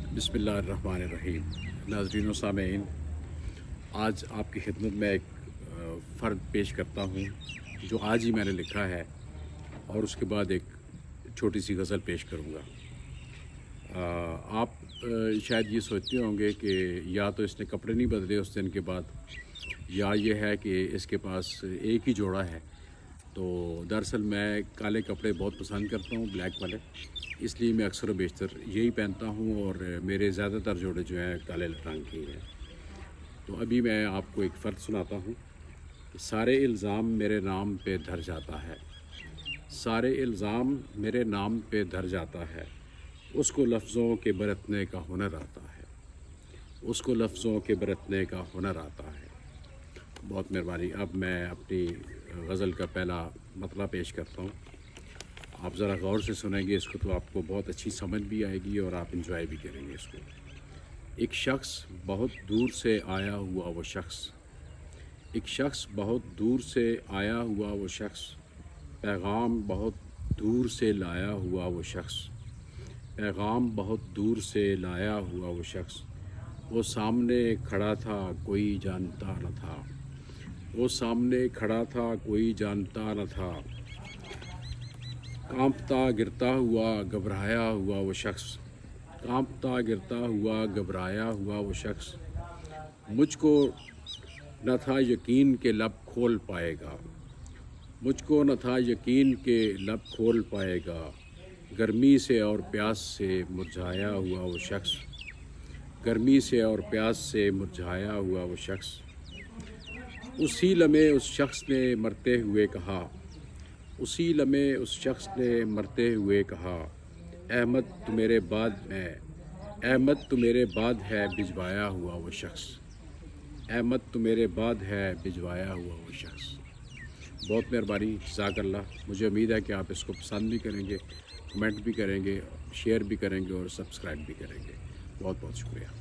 बिस्मिल्लाहिर्रहमानिर्रहीम। नाज़रीन व सामीन, आज आपकी खिदमत में एक फ़र्द पेश करता हूँ जो आज ही मैंने लिखा है और उसके बाद एक छोटी सी गज़ल पेश करूँगा। आप शायद ये सोचते होंगे कि या तो इसने कपड़े नहीं बदले उस दिन के बाद, या ये है कि इसके पास एक ही जोड़ा है। तो दरअसल मैं काले कपड़े बहुत पसंद करता हूँ, ब्लैक वाले, इसलिए मैं अक्सर व बेशतर यही पहनता हूँ और मेरे ज़्यादातर जोड़े जो हैं काले रंग के हैं। तो अभी मैं आपको एक फ़र्द सुनाता हूँ कि सारे इल्ज़ाम मेरे नाम पे धर जाता है, सारे इल्ज़ाम मेरे नाम पे धर जाता है, उसको लफ्ज़ों के बरतने का हुनर आता है, उसको लफ्ज़ों के बरतने का हुनर आता है। बहुत मेहरबानी। अब मैं अपनी गज़ल का पहला मतला पेश करता हूँ। आप ज़रा गौर से सुनेंगे इसको तो आपको बहुत अच्छी समझ भी आएगी और आप इंजॉय भी करेंगे इसको। एक शख्स बहुत दूर से आया हुआ वो शख्स, एक शख्स बहुत दूर से आया हुआ वो शख्स, पैगाम बहुत दूर से लाया हुआ वो शख्स, पैगाम बहुत दूर से लाया हुआ वो शख्स। वो सामने खड़ा था कोई जानता न था, वो सामने खड़ा था कोई जानता न था, कांपता गिरता हुआ घबराया हुआ वो शख्स, कांपता गिरता हुआ घबराया हुआ वो शख्स। मुझको न था यकीन के लब खोल पाएगा, मुझको न था यकीन के लब खोल पाएगा, गर्मी से और प्यास से मुरझाया हुआ वो शख्स, गर्मी से और प्यास से मुरझाया हुआ वो शख्स। उसी लम्हे उस शख्स ने मरते हुए कहा, उसी लम्हे उस शख्स ने मरते हुए कहा, अहमद तू मेरे बाद है, अहमद तू मेरे बाद है भिजवाया हुआ वो शख्स, अहमद तू मेरे बाद है भिजवाया हुआ वो शख्स। बहुत मेहरबानी, जज़ाकल्लाह। मुझे उम्मीद है कि आप इसको पसंद भी करेंगे, कमेंट भी करेंगे, शेयर भी करेंगे और सब्सक्राइब भी करेंगे। बहुत बहुत शुक्रिया।